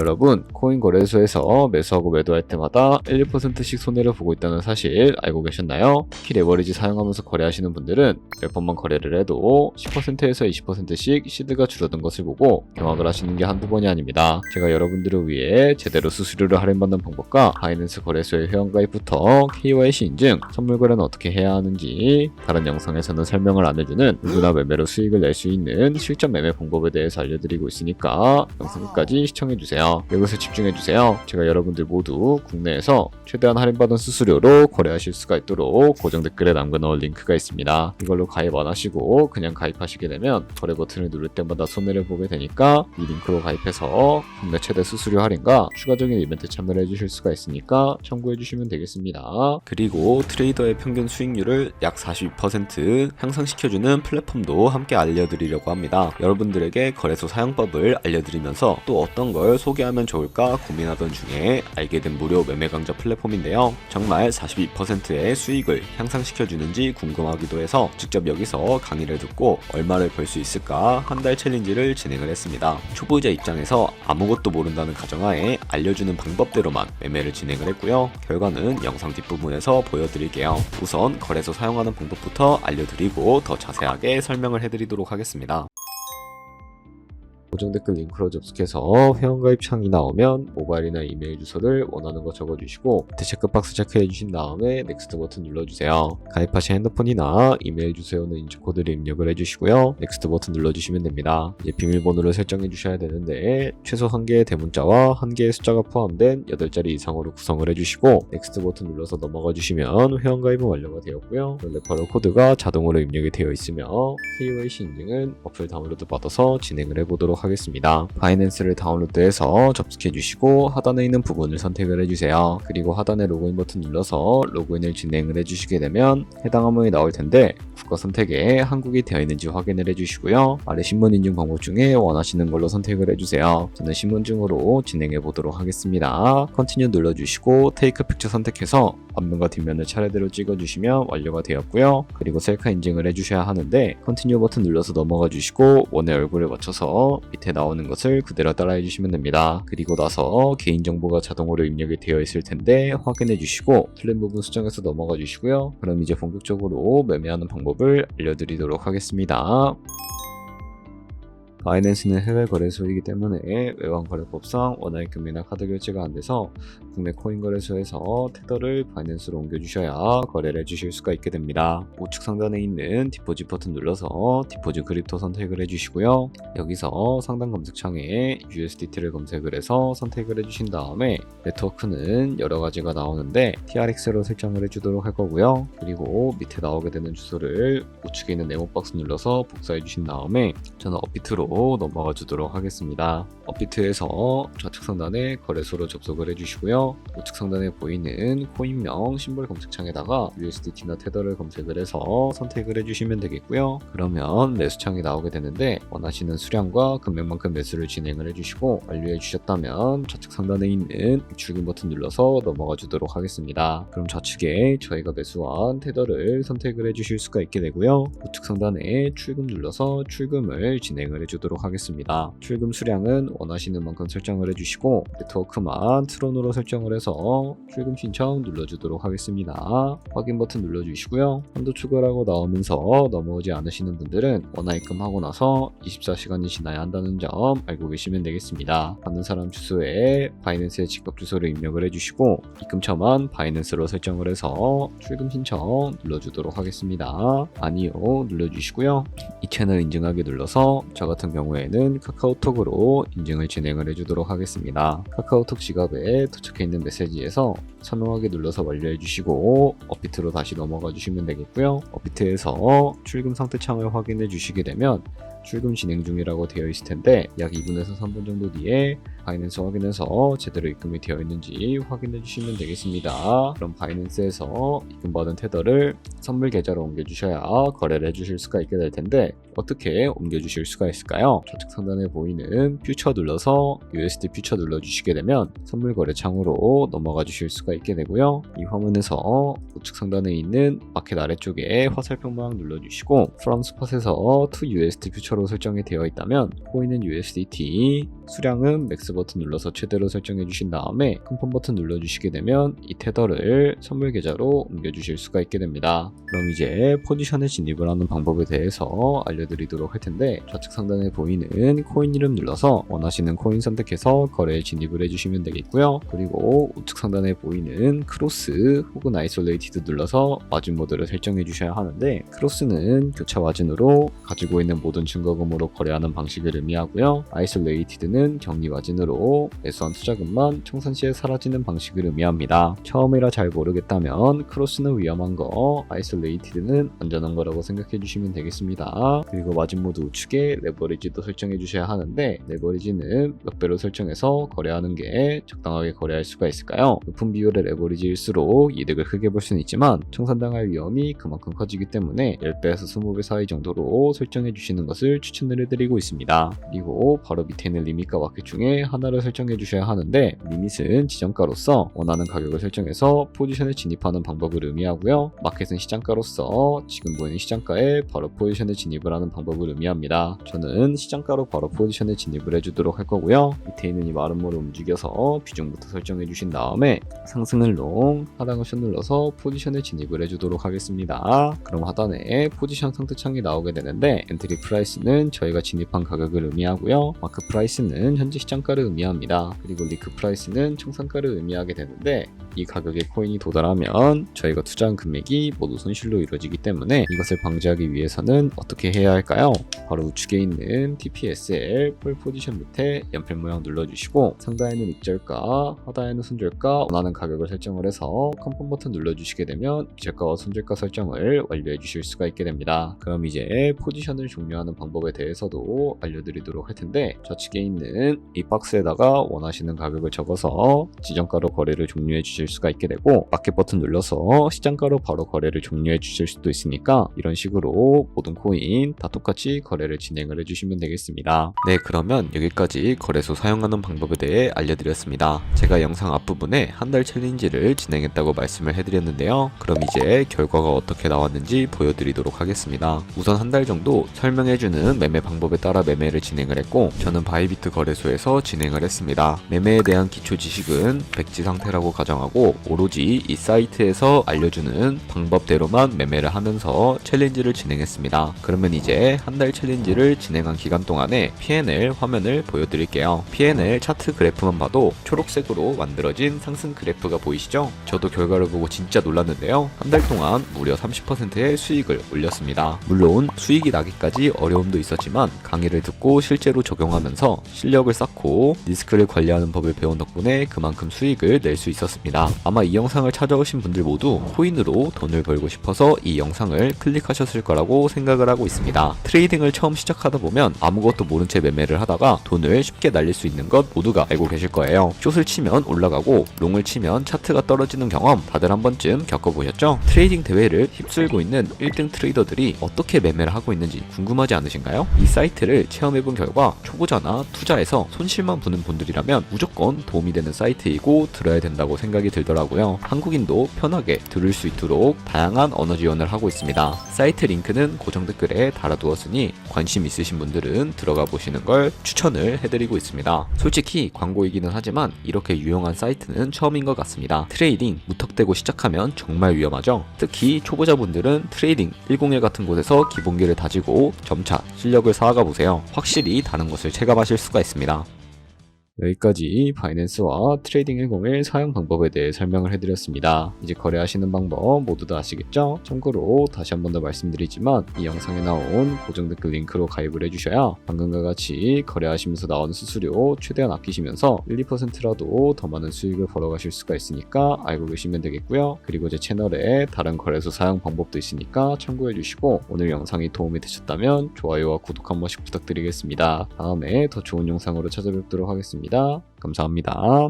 여러분, 코인 거래소에서 매수하고 매도할 때마다 1, 2%씩 손해를 보고 있다는 사실 알고 계셨나요? 특히 레버리지 사용하면서 거래하시는 분들은 몇 번만 거래를 해도 10%에서 20%씩 시드가 줄어든 것을 보고 경악을 하시는 게 한두 번이 아닙니다. 제가 여러분들을 위해 제대로 수수료를 할인받는 방법과 바이낸스 거래소의 회원가입부터 KYC 인증, 선물 거래는 어떻게 해야 하는지 다른 영상에서는 설명을 안 해주는 누구나 매매로 수익을 낼 수 있는 실전 매매 방법에 대해서 알려드리고 있으니까 영상 끝까지 시청해주세요. 여기서 집중해주세요. 제가 여러분들 모두 국내에서 최대한 할인받은 수수료로 거래하실 수가 있도록 고정 댓글에 남겨놓은 링크가 있습니다. 이걸로 가입 안 하시고 그냥 가입하시게 되면 거래 버튼을 누를 때마다 손해를 보게 되니까 이 링크로 가입해서 국내 최대 수수료 할인과 추가적인 이벤트 참여를 해주실 수가 있으니까 참고해주시면 되겠습니다. 그리고 트레이더의 평균 수익률을 약 42% 향상시켜주는 플랫폼도 함께 알려드리려고 합니다. 여러분들에게 거래소 사용법을 알려드리면서 또 어떤 걸 소개하면 좋을까 고민하던 중에 알게 된 무료 매매 강좌 플랫폼인데요. 정말 42%의 수익을 향상시켜주는지 궁금하기도 해서 직접 여기서 강의를 듣고 얼마를 벌 수 있을까 한 달 챌린지를 진행을 했습니다. 초보자 입장에서 아무것도 모른다는 가정하에 알려주는 방법대로만 매매를 진행을 했고요. 결과는 영상 뒷부분에서 보여드릴게요. 우선 거래소 사용하는 방법부터 알려드리고 더 자세하게 설명을 해드리도록 하겠습니다. 고정 댓글 링크로 접속해서 회원가입 창이 나오면 모바일이나 이메일 주소를 원하는 거 적어주시고 밑에 체크박스 체크해주신 다음에 넥스트 버튼 눌러주세요. 가입하신 핸드폰이나 이메일 주소에는 인증코드를 입력을 해주시고요. 넥스트 버튼 눌러주시면 됩니다. 이제 비밀번호를 설정해 주셔야 되는데 최소 1개의 대문자와 1개의 숫자가 포함된 8자리 이상으로 구성을 해주시고 넥스트 버튼 눌러서 넘어가 주시면 회원가입은 완료가 되었고요. 레퍼럴 코드가 자동으로 입력이 되어 있으며 KYC 인증은 어플 다운로드 받아서 진행을 해보도록 하겠습니다. 바이낸스를 다운로드해서 접속해 주시고 하단에 있는 부분을 선택을 해주세요. 그리고 하단에 로그인 버튼 눌러서 로그인을 진행을 해주시게 되면 해당 화면이 나올 텐데 국가 선택에 한국이 되어 있는지 확인을 해주시고요. 아래 신분 인증 방법 중에 원하시는 걸로 선택을 해주세요. 저는 신분증으로 진행해 보도록 하겠습니다. 컨티뉴 눌러주시고 테이크 픽처 선택해서 앞면과 뒷면을 차례대로 찍어주시면 완료가 되었고요. 그리고 셀카 인증을 해주셔야 하는데 컨티뉴 버튼 눌러서 넘어가 주시고 원의 얼굴을 맞춰서 밑에 나오는 것을 그대로 따라해 주시면 됩니다. 그리고 나서 개인정보가 자동으로 입력이 되어 있을 텐데 확인해 주시고 틀린 부분 수정해서 넘어가 주시고요. 그럼 이제 본격적으로 매매하는 방법을 알려드리도록 하겠습니다. 바이낸스는 해외 거래소이기 때문에 외환거래법상 원화의 금리나 카드 결제가 안 돼서 국내 코인 거래소에서 테더를 바이낸스로 옮겨주셔야 거래를 해주실 수가 있게 됩니다. 우측 상단에 있는 디포짓 버튼 눌러서 디포짓 크립토 선택을 해주시고요. 여기서 상단 검색창에 USDT를 검색을 해서 선택을 해주신 다음에 네트워크는 여러 가지가 나오는데 TRX로 설정을 해주도록 할 거고요. 그리고 밑에 나오게 되는 주소를 우측에 있는 네모 박스 눌러서 복사해 주신 다음에 저는 업비트로 넘어가 주도록 하겠습니다. 업비트에서 좌측 상단에 거래소로 접속을 해주시고요. 우측 상단에 보이는 코인명 심볼 검색창에다가 USDT나 테더를 검색을 해서 선택을 해주시면 되겠고요. 그러면 매수창이 나오게 되는데 원하시는 수량과 금액만큼 매수를 진행을 해주시고 완료해 주셨다면 좌측 상단에 있는 출금 버튼 눌러서 넘어가 주도록 하겠습니다. 그럼 좌측에 저희가 매수한 테더를 선택을 해주실 수가 있게 되고요. 우측 상단에 출금 눌러서 출금을 진행을 해주도록 하겠습니다. 출금 수량은 원하시는 만큼 설정을 해주시고 네트워크만 트론으로 설정을 해서 출금 신청 눌러주도록 하겠습니다. 확인 버튼 눌러주시고요. 한도 추가라고 나오면서 넘어오지 않으시는 분들은 원화 입금하고 나서 24시간이 지나야 한다는 점 알고 계시면 되겠습니다. 받는 사람 주소에 바이낸스의 직업 주소를 입력을 해주시고 입금처만 바이낸스로 설정을 해서 출금 신청 눌러주도록 하겠습니다. 아니요 눌러주시고요. 이 채널 인증하기 눌러서 저 같은 경우에는 카카오톡으로 인증을 진행을 해주도록 하겠습니다. 카카오톡 지갑에 도착해 있는 메시지에서 선호하기 눌러서 완료해 주시고 업비트로 다시 넘어가 주시면 되겠고요. 업비트에서 출금 상태 창을 확인해 주시게 되면 출금 진행 중이라고 되어 있을 텐데 약 2분에서 3분 정도 뒤에 바이낸스 확인해서 제대로 입금이 되어 있는지 확인해 주시면 되겠습니다. 그럼 바이낸스에서 입금받은 테더를 선물 계좌로 옮겨주셔야 거래를 해주실 수가 있게 될 텐데 어떻게 옮겨주실 수가 있을까요? 좌측 상단에 보이는 퓨처 눌러서 USD 퓨처 눌러주시게 되면 선물 거래 창으로 넘어가 주실 수가 있게 되고요. 이 화면에서 우측 상단에 있는 마켓 아래쪽에 화살표 모양 눌러주시고 From Spot에서 To USD 퓨처 시그니처로 설정이 되어 있다면 코인은 USDT, 수량은 맥스 버튼 눌러서 최대로 설정해 주신 다음에 컨펌 버튼 눌러주시게 되면 이 테더를 선물 계좌로 옮겨주실 수가 있게 됩니다. 그럼 이제 포지션에 진입을 하는 방법에 대해서 알려드리도록 할 텐데, 좌측 상단에 보이는 코인 이름 눌러서 원하시는 코인 선택해서 거래에 진입을 해주시면 되겠고요. 그리고 우측 상단에 보이는 크로스 혹은 아이솔레이티드 눌러서 마진 모드를 설정해 주셔야 하는데, 크로스는 교차 마진으로 가지고 있는 모든 증거금으로 거래하는 방식을 의미하고요. 아이솔레이티드는 격리 마진으로 매수한 투자금만 청산 시에 사라지는 방식을 의미합니다. 처음이라 잘 모르겠다면 크로스는 위험한 거, 아이솔레이티드는 안전한 거라고 생각해 주시면 되겠습니다. 그리고 마진 모드 우측에 레버리지도 설정해 주셔야 하는데, 레버리지는 몇 배로 설정해서 거래하는 게 적당하게 거래할 수가 있을까요? 높은 비율의 레버리지일수록 이득을 크게 볼 수는 있지만 청산당할 위험이 그만큼 커지기 때문에 10배에서 20배 사이 정도로 설정해 주시는 것을 추천을 해드리고 있습니다. 그리고 바로 밑에 있는 리밋과 마켓 중에 하나를 설정해 주셔야 하는데, 리밋은 지정가로서 원하는 가격을 설정해서 포지션에 진입하는 방법을 의미하고요. 마켓은 시장가로서 지금 보이는 시장가에 바로 포지션에 진입을 하는 방법을 의미합니다. 저는 시장가로 바로 포지션에 진입을 해주도록 할 거고요. 밑에 있는 이 마름모를 움직여서 비중부터 설정해 주신 다음에 상승을 롱, 하락을 숏 눌러서 포지션에 진입을 해주도록 하겠습니다. 그럼 하단에 포지션 상태창이 나오게 되는데, 엔트리 프라이스는 저희가 진입한 가격을 의미하고요. 마크 프라이스는 현재 시장가를 의미합니다. 그리고 리크 프라이스는 청산가를 의미하게 되는데, 이 가격에 코인이 도달하면 저희가 투자한 금액이 모두 손실로 이루어지기 때문에 이것을 방지하기 위해서는 어떻게 해야 할까요? 바로 우측에 있는 TPSL 폴 포지션 밑에 연필 모양 눌러주시고, 상단에는 익절가, 하단에는 손절가, 원하는 가격을 설정을 해서 컨펌 버튼 눌러주시게 되면 익절가와 손절가 설정을 완료해 주실 수가 있게 됩니다. 그럼 이제 포지션을 종료하는 방법에 대해서도 알려드리도록 할 텐데, 좌측에 있는 이 박스에다가 원하시는 가격을 적어서 지정가로 거래를 종료해 주실 수가 있게 되고, 마켓 버튼 눌러서 시장가로 바로 거래를 종료해 주실 수도 있으니까 이런 식으로 모든 코인 다 똑같이 거래를 진행을 해주시면 되겠습니다. 네, 그러면 여기까지 거래소 사용하는 방법에 대해 알려드렸습니다. 제가 영상 앞부분에 한 달 챌린지를 진행했다고 말씀을 해드렸는데요. 그럼 이제 결과가 어떻게 나왔는지 보여드리도록 하겠습니다. 우선 한 달 정도 설명해주는 매매 방법에 따라 매매를 진행을 했고, 저는 바이비트 거래소에서 진행을 했습니다. 매매에 대한 기초 지식은 백지 상태라고 가정하고 오로지 이 사이트에서 알려주는 방법대로만 매매를 하면서 챌린지를 진행했습니다. 그러면 이제 한 달 챌린지를 진행한 기간 동안에 P&L 화면을 보여드릴게요. P&L 차트 그래프만 봐도 초록색으로 만들어진 상승 그래프가 보이시죠? 저도 결과를 보고 진짜 놀랐는데요. 한 달 동안 무려 30%의 수익을 올렸습니다. 물론 수익이 나기까지 어려움도 있었지만 강의를 듣고 실제로 적용하면서 실력을 쌓고 리스크를 관리하는 법을 배운 덕분에 그만큼 수익을 낼 수 있었습니다. 아마 이 영상을 찾아오신 분들 모두 코인으로 돈을 벌고 싶어서 이 영상을 클릭하셨을 거라고 생각을 하고 있습니다. 트레이딩을 처음 시작하다 보면 아무것도 모른 채 매매를 하다가 돈을 쉽게 날릴 수 있는 것 모두가 알고 계실 거예요. 숏을 치면 올라가고 롱을 치면 차트가 떨어지는 경험 다들 한 번쯤 겪어보셨죠? 트레이딩 대회를 휩쓸고 있는 1등 트레이더들이 어떻게 매매를 하고 있는지 궁금하지 않으신가요? 이 사이트를 체험해본 결과 초보자나 투자에서 손실만 보는 분들이라면 무조건 도움이 되는 사이트이고 들어야 된다고 생각이 들더라고요. 한국인도 편하게 들을 수 있도록 다양한 언어 지원을 하고 있습니다. 사이트 링크는 고정 댓글에 달아두었으니 관심 있으신 분들은 들어가 보시는 걸 추천을 해드리고 있습니다. 솔직히 광고이기는 하지만 이렇게 유용한 사이트는 처음인 것 같습니다. 트레이딩 무턱대고 시작하면 정말 위험하죠. 특히 초보자분들은 트레이딩 101 같은 곳에서 기본기를 다지고 점차 실력을 쌓아가 보세요. 확실히 다른 것을 체감하실 수가 있습니다. 여기까지 바이낸스와 트레이딩 101 사용 방법에 대해 설명을 해드렸습니다. 이제 거래하시는 방법 모두 다 아시겠죠? 참고로 다시 한 번 더 말씀드리지만 이 영상에 나온 고정 댓글 링크로 가입을 해주셔야 방금과 같이 거래하시면서 나오는 수수료 최대한 아끼시면서 1, 2%라도 더 많은 수익을 벌어가실 수가 있으니까 알고 계시면 되겠고요. 그리고 제 채널에 다른 거래소 사용 방법도 있으니까 참고해주시고, 오늘 영상이 도움이 되셨다면 좋아요와 구독 한 번씩 부탁드리겠습니다. 다음에 더 좋은 영상으로 찾아뵙도록 하겠습니다. 감사합니다.